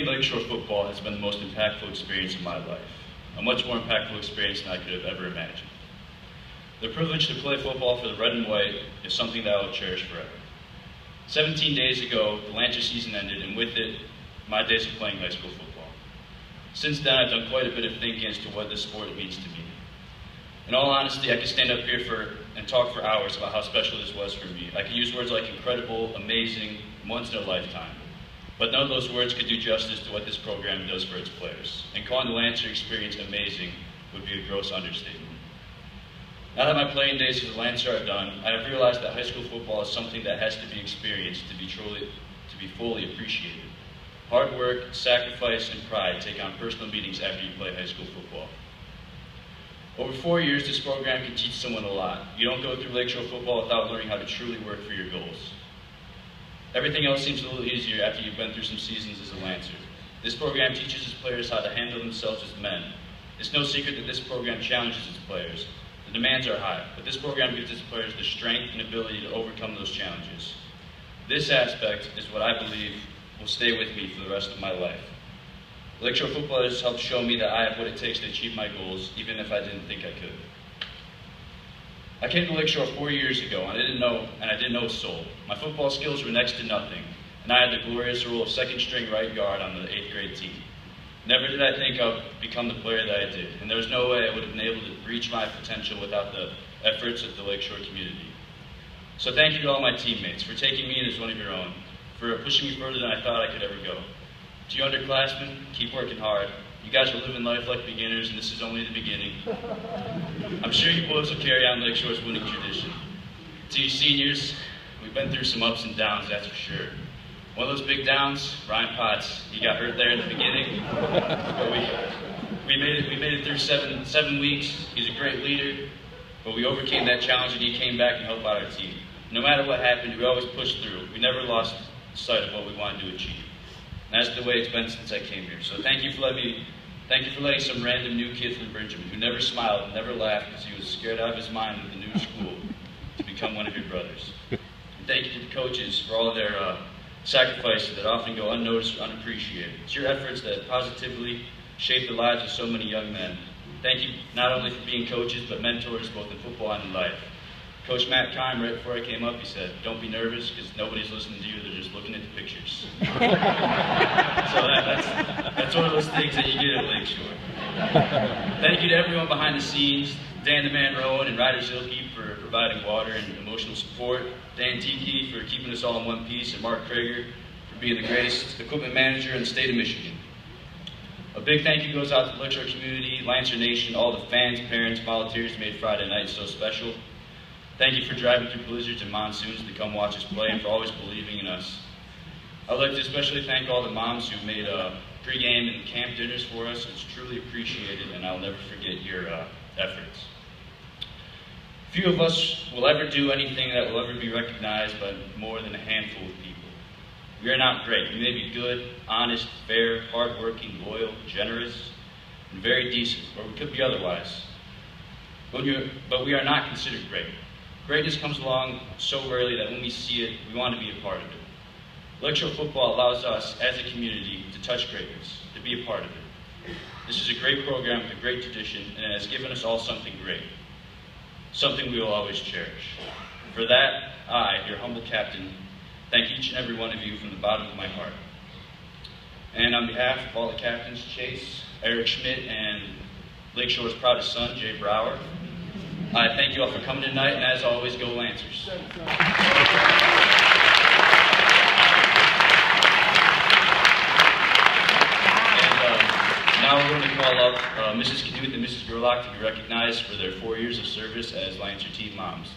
Playing Lakeshore football has been the most impactful experience of my life, a much more impactful experience than I could have ever imagined. The privilege to play football for the red and white is something that I will cherish forever. 17 days ago, the Lancer season ended, and with it, my days of playing high school football. Since then, I've done quite a bit of thinking as to what this sport means to me. In all honesty, I could stand up here and talk for hours about how special this was for me. I could use words like incredible, amazing, once in a lifetime. But none of those words could do justice to what this program does for its players. And calling the Lancer experience amazing would be a gross understatement. Now that my playing days for the Lancer are done, I have realized that high school football is something that has to be experienced to be fully appreciated. Hard work, sacrifice, and pride take on personal meanings after you play high school football. Over 4 years, this program can teach someone a lot. You don't go through Lakeshore football without learning how to truly work for your goals. Everything else seems a little easier after you've been through some seasons as a Lancer. This program teaches its players how to handle themselves as men. It's no secret that this program challenges its players. The demands are high, but this program gives its players the strength and ability to overcome those challenges. This aspect is what I believe will stay with me for the rest of my life. Lakeshore football has helped show me that I have what it takes to achieve my goals, even if I didn't think I could. I came to Lakeshore 4 years ago, and I didn't know a soul. My football skills were next to nothing, and I had the glorious role of second-string right guard on the 8th grade team. Never did I think I'd become the player that I did, and there was no way I would have been able to reach my potential without the efforts of the Lakeshore community. So thank you to all my teammates for taking me in as one of your own, for pushing me further than I thought I could ever go. To you underclassmen, keep working hard. You guys are living life like beginners, and this is only the beginning. I'm sure you boys will carry on Lakeshore's winning tradition. To you seniors, we've been through some ups and downs, that's for sure. One of those big downs, Ryan Potts, he got hurt there in the beginning, but we made it through seven weeks. He's a great leader, but we overcame that challenge, and he came back and helped out our team. No matter what happened, we always pushed through. We never lost sight of what we wanted to achieve. And that's the way it's been since I came here. So thank you for letting some random new kid from Bridgman who never smiled and never laughed because he was scared out of his mind with the new school to become one of your brothers. And thank you to the coaches for all of their sacrifices that often go unnoticed or unappreciated. It's your efforts that positively shape the lives of so many young men. Thank you not only for being coaches, but mentors both in football and in life. Coach Matt Kime, right before I came up, he said, "Don't be nervous because nobody's listening to you, they're just looking at the pictures." So that's one of those things that you get at Lakeshore. Thank you to everyone behind the scenes, Dan the Man Rowan and Ryder Zilke for providing water and emotional support, Dan Tiki for keeping us all in one piece, and Mark Krager for being the greatest equipment manager in the state of Michigan. A big thank you goes out to the Lakeshore community, Lancer Nation, all the fans, parents, volunteers who made Friday night so special. Thank you for driving through blizzards and monsoons to come watch us play and for always believing in us. I'd like to especially thank all the moms who made pre-game and camp dinners for us. It's truly appreciated, and I'll never forget your efforts. Few of us will ever do anything that will ever be recognized by more than a handful of people. We are not great. We may be good, honest, fair, hardworking, loyal, generous, and very decent, or we could be otherwise. But we are not considered great. Greatness comes along so rarely that when we see it, we want to be a part of it. Lakeshore football allows us, as a community, to touch greatness, to be a part of it. This is a great program with a great tradition, and it has given us all something great, something we will always cherish. For that, I, your humble captain, thank each and every one of you from the bottom of my heart. And on behalf of all the captains, Chase, Eric Schmidt, and Lakeshore's proudest son, Jay Brower, I thank you all for coming tonight, and as always, go Lancers. And now we're going to call up Mrs. Knuth and Mrs. Gerlach to be recognized for their 4 years of service as Lancer team moms.